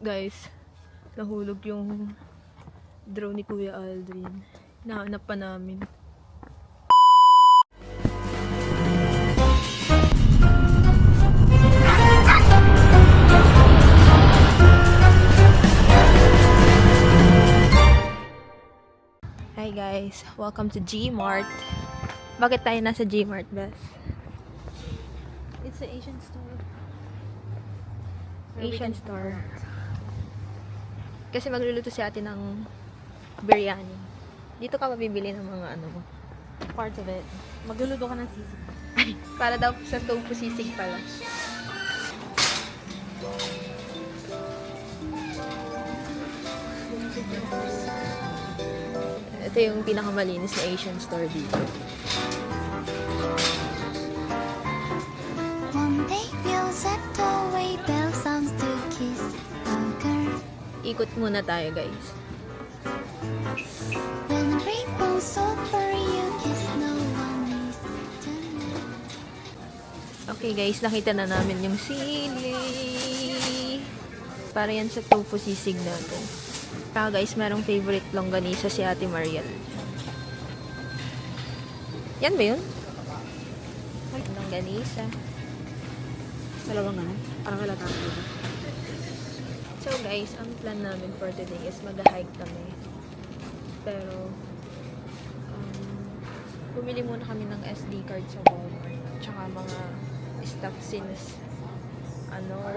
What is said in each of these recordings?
Guys, nahulog yung drone ni Kuya Aldrin. Nahanap pa namin. Hi guys, welcome to G-Mart. Bakit tayo nasa G-Mart, Bes? It's an Asian store. Asian store. Kasi magluluto si ate ng biryani. Dito ka mabibili ng mga ano mo. Part of it. Magluluto ka ng sisig. Ay, para daw sa tofu sisig pala. Ito yung pinakamalinis na Asian store dito. One day we'll set away bell sounds to kiss a girl. Ikot muna tayo, guys. When the rainbow's over, you kiss no one is tonight. Okay, guys, nakita na namin yung sili. Para yan sa tofu sisig natin. Kaya guys, merong favorite longganisa si Ate Mariel. Yan ba yun? Longganisa. Dalawang ano? Parang halata ko. So guys, ang plan namin for today is mag-hike kami. Pero, bumili muna kami ng SD card sa Walmart. Tsaka mga stuff since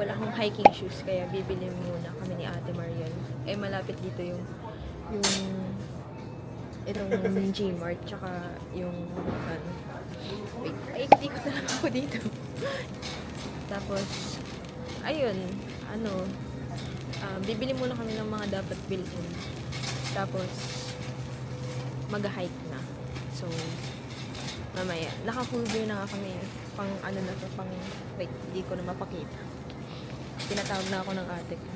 wala akong hiking shoes. Kaya bibili muna kami ni Ate Mariel. Eh, malapit dito yung itong G-Mart. Tsaka yung wait, ay, hindi ko talaga ako dito. Tapos, ayun, bibili muna kami ng mga dapat bilhin. Tapos, mag-hike na. So, mamaya, naka-full gear na nga kami. Pang wait, hindi ko na mapakita. Tinatawag na ako ng ate ko.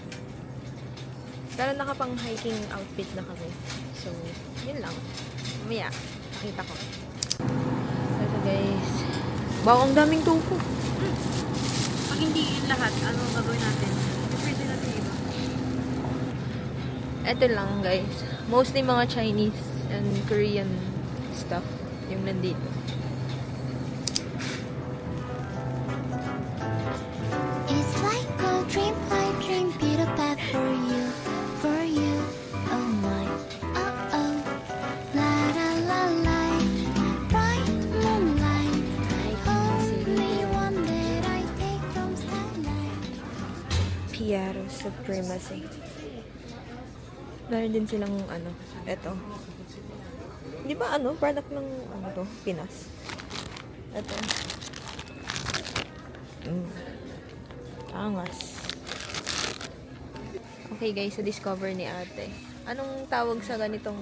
Pero nakapang hiking outfit na kami. So, yun lang. Mamaya, nakita ko. So guys, wow, ang daming tofu. Pag hindi yun lahat, ano ang gagawin natin? Pwede natin iba. Ito lang guys. Mostly mga Chinese and Korean stuff yung nandito. It's like a dream, I dream Peter Pan for you, oh my, oh oh, la la la la, bright moonlight, only one that I take from starlight. Piero Supremacy. Meron din silang eto. Di ba product ng to, Pinas? Eto. Angas. Okay guys, sa discover ni ate. Anong tawag sa ganitong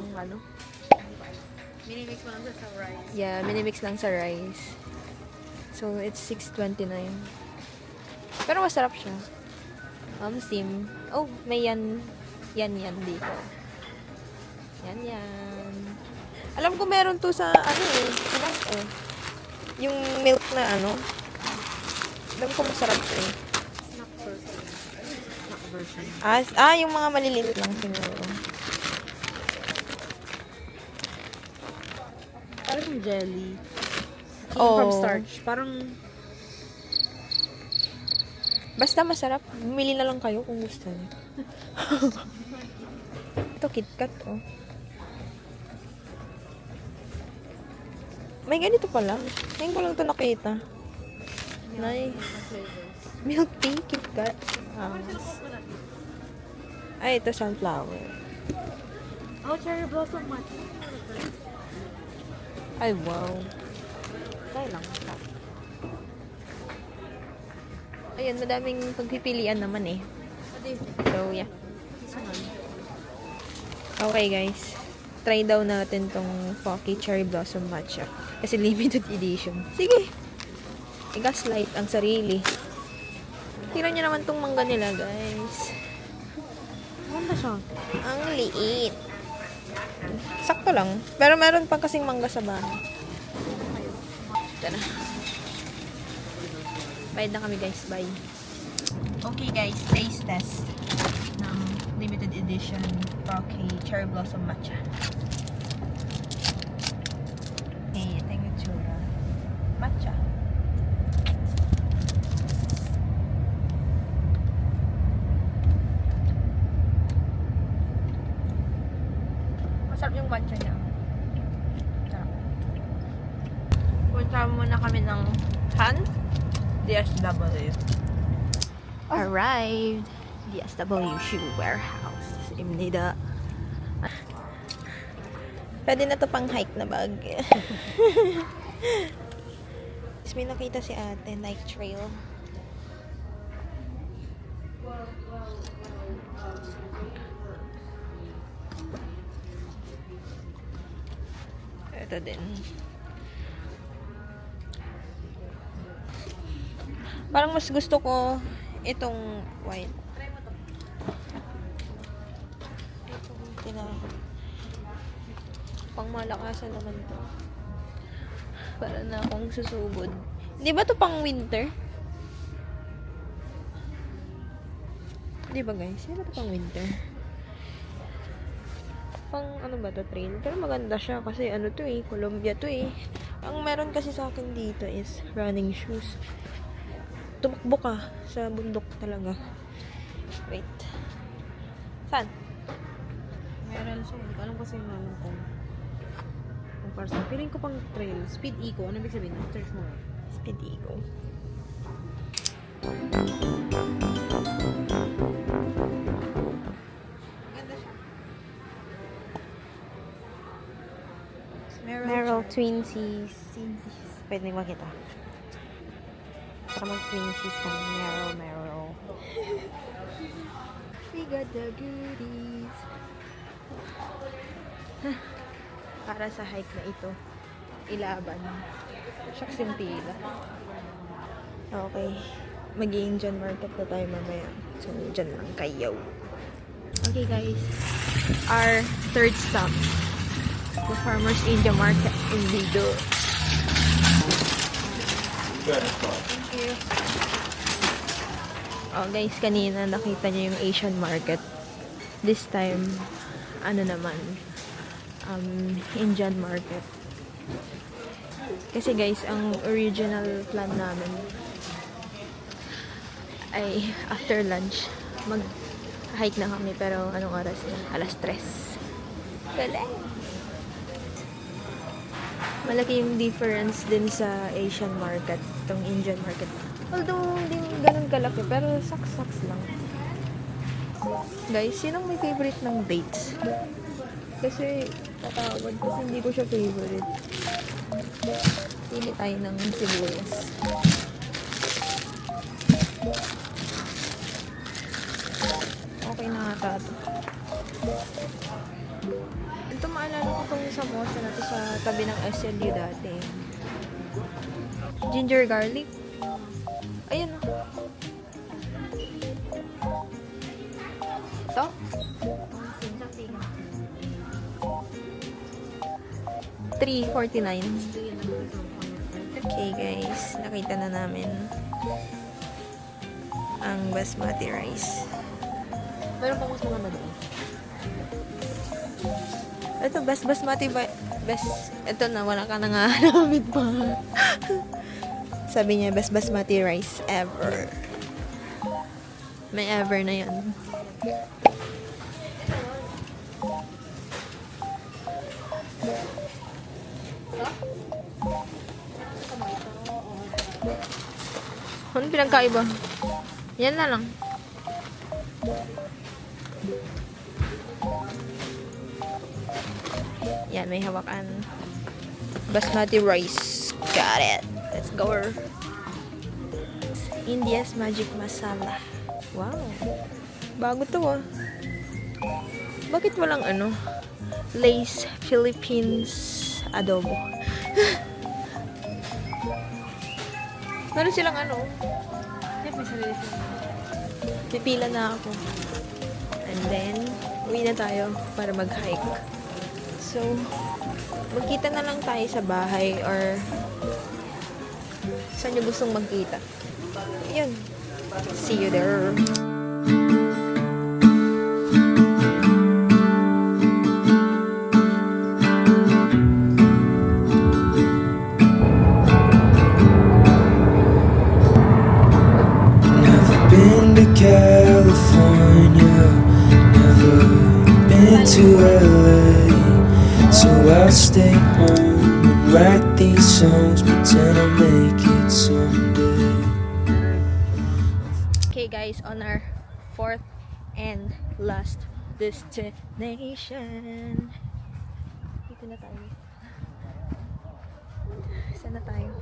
Minimix mo lang sa rice. Yeah, minimix lang sa rice. So, it's $6.29. Pero masarap siya. Steam. Oh, may yan dito. Yan. Alam ko meron to sa yung milk na alam ko masarap to eh. Snack version. Yung mga maliliit lang siguro. Parang jelly. Oh. From starch. Parang Basta masarap. Bumili na lang kayo kung gusto niyo. Ito, KitKat, oh. May ganito pala. Ngayon ko lang ito nakita. Nice. Milk tea, KitKat. Ay, ito sunflower. cherry blossom matcha. Ay, wow. Kaya lang. Ayun, madaming pagpipilian naman eh. So, yeah. Okay, guys. Try daw natin tong Pocky Cherry Blossom Matcha. Kasi limited edition. Sige. I-gaslight ang sarili. Tira nyo naman tong mangga nila, guys. Maganda siya. Ang liit. Sakto lang. Pero meron pa kasing mangga sa bahay. Ito na. Bayad na kami, guys. Bye. Okay, guys. Taste test. edition Pocky Cherry Blossom Matcha. Eh, ito yung itsura. Matcha. Masarap yung matcha niya. Sarap. Punta muna kami ng Han DSW. Arrived! DSW Shoe Warehouse. Imnida. Pwede na to pang hike na bag. Tapos may nakita si ate, Nike Trail. Ito din. Parang mas gusto ko itong white. Pang malakasan naman to. Para na akong susugod. Di ba to pang winter? Di ba guys? Di ba to pang winter? Pang ano ba to, trail? Pero maganda siya kasi ano to eh, Colombia to eh. Ang meron kasi sa akin dito is running shoes. Tumakbo ka sa bundok talaga. Wait. Saan? Meron so, alam ko kasi naman kung para sa feeling ko pang trail, speed eco, ano ibig sabihin? Search mo. Speed Eagle. Ganda siya. Merrell Twinsies. Pwede nang makita. Para mag-twinsies kami. Merrell. We got the goodies. Para sa hike na ito, ilaban. Shucks yung pila. Okay. Mag-Indian market na tayo mamaya. So, dyan lang kayo. Okay guys. Our third stop. The Farmers India Market in Lido. Thank you. Oh guys, kanina nakita niyo yung Asian market. This time, ano naman, Indian market. Kasi guys, ang original plan namin ay after lunch, mag-hike na kami. Pero anong oras na? Alas 3. Galing! Malaki yung difference din sa Asian market, itong Indian market. Although, hindi ganun kalaki, pero saks-saks lang. Guys, sinong may favorite ng dates? Kasi, tatawad kasi hindi ko siya favorite. Pili tayo ng sibuyas. Okay na ata ito. Ito maalala ko itong samosa na to sa tabi ng SLU dati. Ginger garlic. Ayan o. Ito? $3.49. Okay guys, nakita na namin ang basmati rice. Meron pang mas mga doon. Ito, basmati ba? Ito na, wala ka na nga namin pa. Sabi niya, best basmati rice ever. May ever na yan. Ano pinagkaiba? Yan na lang. Yan, may hawakan. Basmati rice. Got it. Let's go. India's Magic Masala. Wow. Bago to ah. Bakit walang ano? Lace Philippines adobo. Meron silang ano? Yes, may sarili sila. Pipila na ako. And then, uwi na tayo para mag-hike. So, magkita na lang tayo sa bahay or saan nyo gustong magkita. Yun. See you there. to LA, so I'll stay home and write these songs, pretend I'll make it someday. Okay guys, on our fourth and last destination. Dito na tayo. Saan na tayo?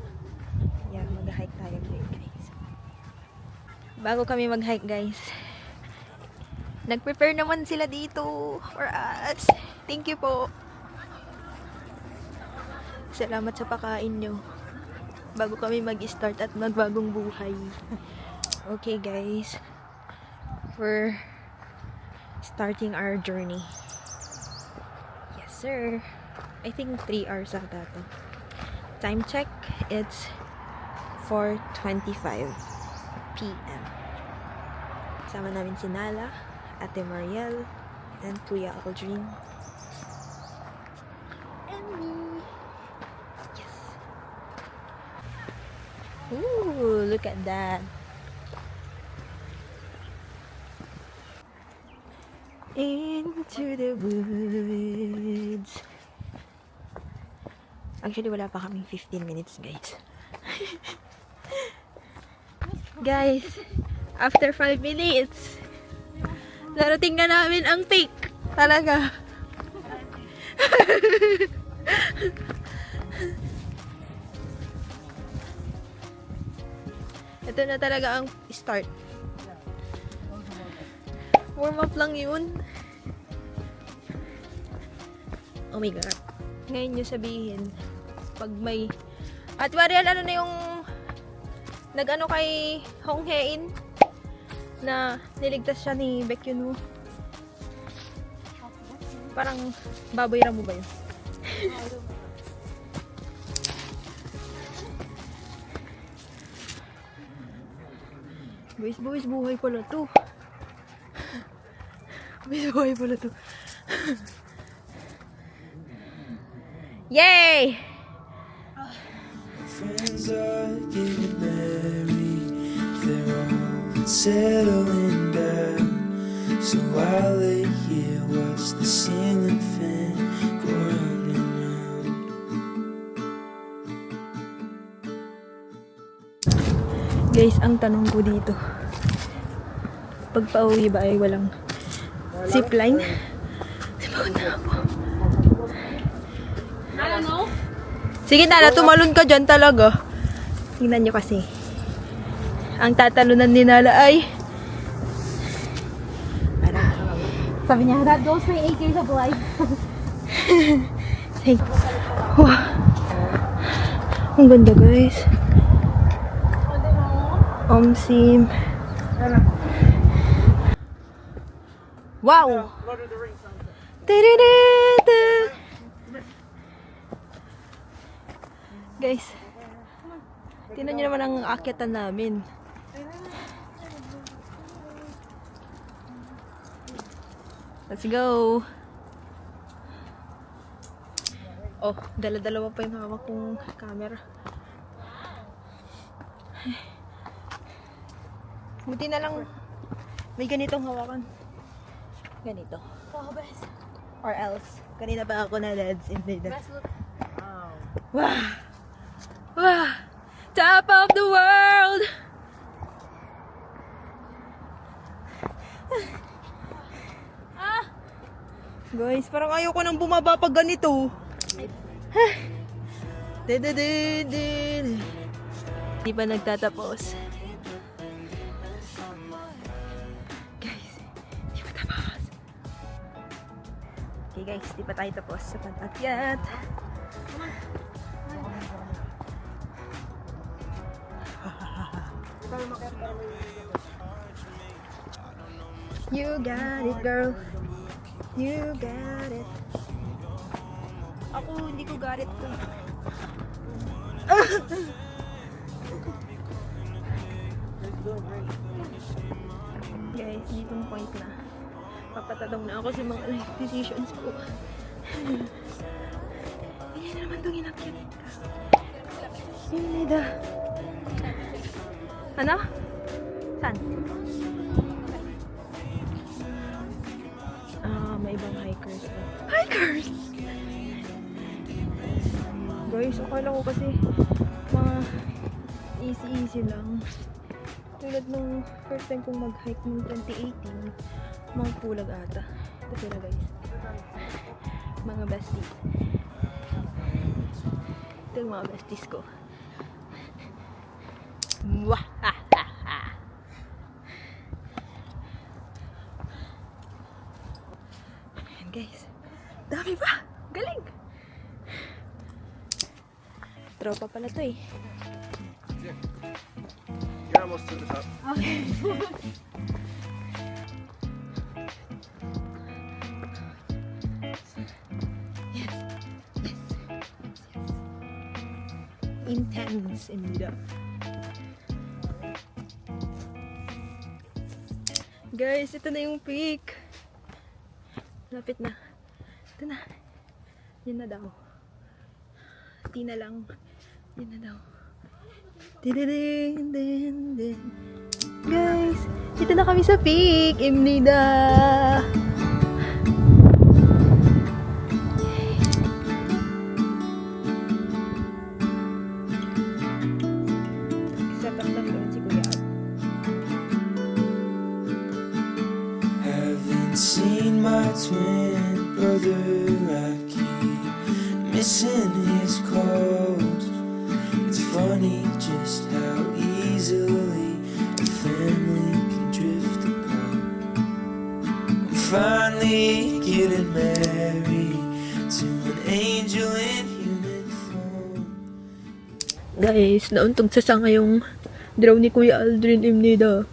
Yeah, mag-hike tayo guys. Bago kami mag-hike guys, nag-prepare naman sila dito for us. Thank you po. Salamat sa pakain nyo. Bago kami mag-start at magbagong buhay. Okay guys, we're starting our journey. Yes sir. I think 3 hours ata to. Time check, it's 4:25 p.m. Sama namin si Nala, Ate Mariel, and Kuya Aldrin. And me. Yes. Ooh, look at that. Into the woods. Actually, wala pa kaming 15 minutes, guys. Guys, after 5 minutes, narating na namin ang peak. Talaga. Ito na talaga ang start. Warm up lang yun. Oh my god. Ngayon nyo sabihin, pag may... At Mariel, ano na yung nag-ano kay Hong Hae-in na niligtas siya ni Baekhyun Woo? Parang baboy ramo ba yun? Boys, buhay pala to. Buhay pala to. Yay! Friends are getting married, they're all settling down. So I lay here, watch the ceiling fan go round and round. Guys, ang tanong ko dito, pag pauwi ba ay walang zipline? Sipagod na ako. Sige Nala, tumalon ka dyan talaga. Tingnan nyo kasi. Ang tatalunan ni Nala ay... Sabi niya, that goes for 8 years of life. Wow. Ang ganda guys. Omsim. Wow! Ta-da-da-da. Guys, tingnan nyo naman ang akyatan namin. Let's go! Oh, dala-dalawa pa yung hawak kong camera. Buti na lang may ganitong hawakan. Ganito. Or else, kanina pa ako na dads in the wow! Wow! Top of the world! Guys, parang ayoko nang bumaba pag ganito. Di pa nagtatapos. Guys, di pa tapos. Okay guys, di pa tayo tapos sa pag-akyat. You got it, girl. You got it. Ako, hindi ko got it ko. Guys, ditong point na. Papatatong na ako sa mga life decisions ko. Hindi na naman itong inakyat. Hindi na. Ano? Saan? May ibang hikers. Hikers! Guys, akala ko kasi mga easy lang. Tulad nung first time kong mag-hike nung 2018, mga pulag ata. Ito sila guys. Mga besties. Ito yung mga besties ko. Wah! Ayan guys. Dami pa! Galing! Tropa pala to eh. You're almost to the top. Intense indeed. Guys, ito na yung peak. Lapit na. Ito na. Yan na daw. Di na lang. Yan na daw. Dididing, din, din. Guys, ito na kami sa peak. Imnida. Setup lang doon si Kuya Al. Haven't seen my twin brother. I keep missing his calls. It's funny just how easily a family can drift apart. I'm finally getting married to an angel in human form. Guys, nauntog sa sanga yung draw ni Kuya Aldrin Imnida.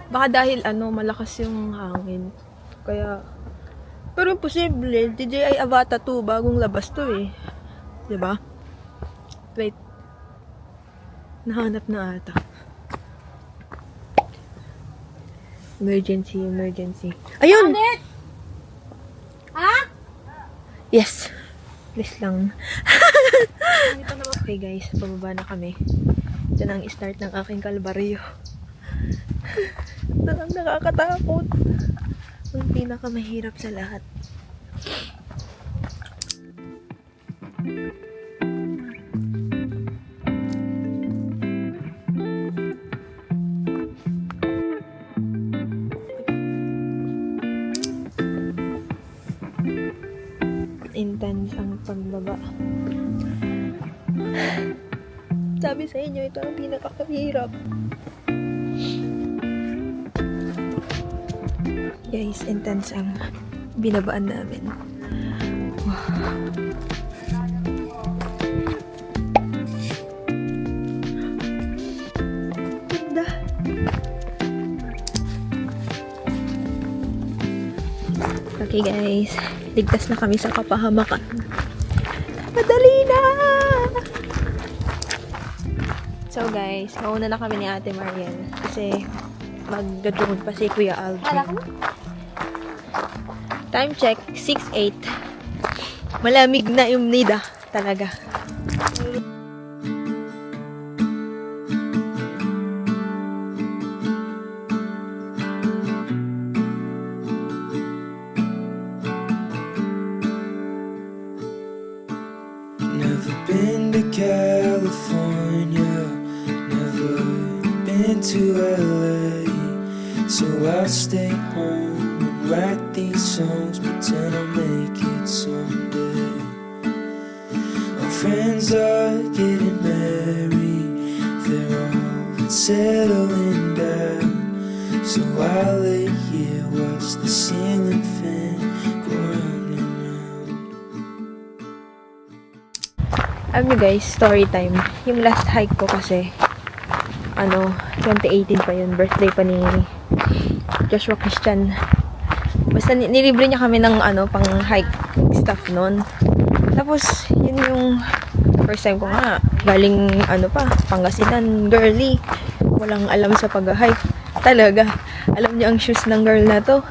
Baka dahil malakas yung hangin. Kaya, pero posible, DJI Avata 2, bagong labas to eh. Diba? Wait. Nahanap na ata. Emergency. Ayun! Ha? Yes. Please lang. Okay guys, pababa na kami. Ito na ang start ng aking kalbaryo. Ito ang nakakatakot. Ang pinakamahirap sa lahat. Intense ang pagbaba. Sabi sa inyo, ito ang pinakahirap. Guys, intense ang binabaan namin. Wow. Ganda. Okay guys, ligtas na kami sa kapahamakan. Madali na! So guys, mauna na kami ni Ate Mariel kasi mag-drone pa si Kuya Aldrin. Time check, 6:08. Malamig na yung nida talaga. Never been to California, never been to LA, so I'll stay home and write these songs, pretend I'll make it someday. My friends are getting married, they're all settling down, so I'll lay here, watch the ceiling fan go round and round. Alam nyo guys, story time. Yung last hike ko kasi, 2018 pa yun. Birthday pa ni Joshua Christian. Basta nilibre niya kami ng pang hike stuff nun. Tapos, yun yung first time ko nga. Galing, Pangasinan, girly. Walang alam sa pag-hike. Talaga. Alam niyo ang shoes ng girl na to.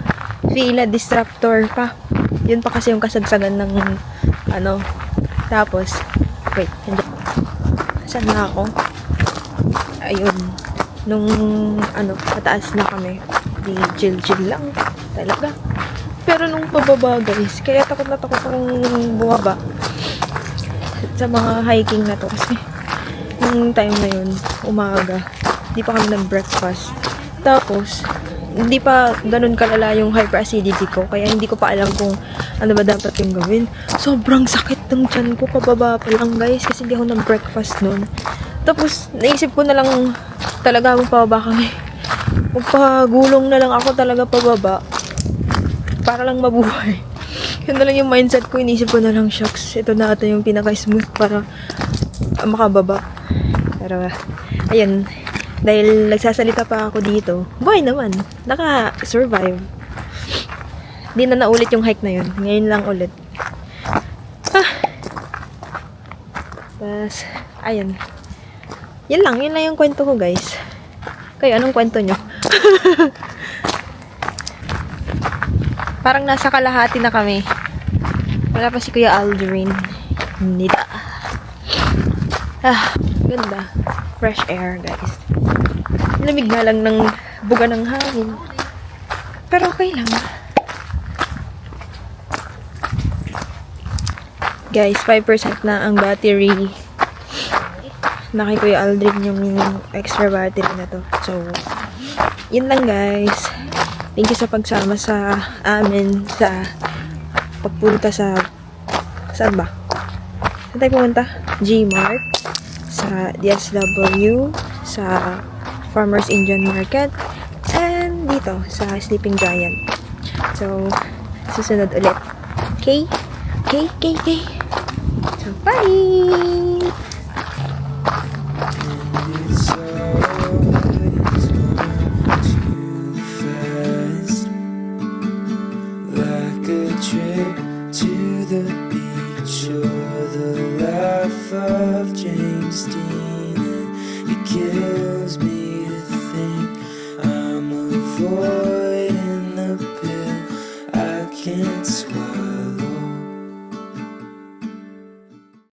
Fila Disruptor pa. Yun pa kasi yung kasagsagan ng, Tapos, wait, hindi. Saan na ako? Ayun. Nung, pataas na kami. Di chill-chill lang. Talaga. Pero nung pababa guys, kaya takot na takot akong bumaba sa mga hiking na to. Kasi nung time na yun, umaga, di pa kami nag-breakfast. Tapos, hindi pa ganun kalala yung hyperacidity ko. Kaya hindi ko pa alam kung ano ba dapat yung gawin. Sobrang sakit ng tiyan ko pababa pa lang guys. Kasi hindi ako nag-breakfast nun. Tapos, naisip ko na lang talaga habang pababa kami. Magpagulong na lang ako talaga pababa. Para lang mabuhay. Yun na lang yung mindset ko. Inisip ko na lang, shucks, ito na ata yung pinaka-smooth para makababa. Pero, ayun. Dahil nagsasalita pa ako dito, buhay naman. Naka-survive. Di na naulit yung hike na yun. Ngayon lang ulit. Tapos, ayun. Yun lang yung kwento ko, guys. Kayo, anong kwento nyo? Parang nasa kalahati na kami. Wala pa si Kuya Aldrin. Nida. Ganda. Fresh air, guys. Lamig na lang ng buga ng hangin. Pero okay lang. Guys, 5% na ang battery. Na kay Kuya Aldrin yung extra battery na to. So, yun lang guys. Thank you sa pagsama sa amin sa pagpunta sa saan ba? Saan tayo pumunta? Gmart, sa DSW, sa Farmers Indian Market, and dito sa Sleeping Giant. So, susunod ulit. Okay? Okay. So, bye! It's always too fast, like a train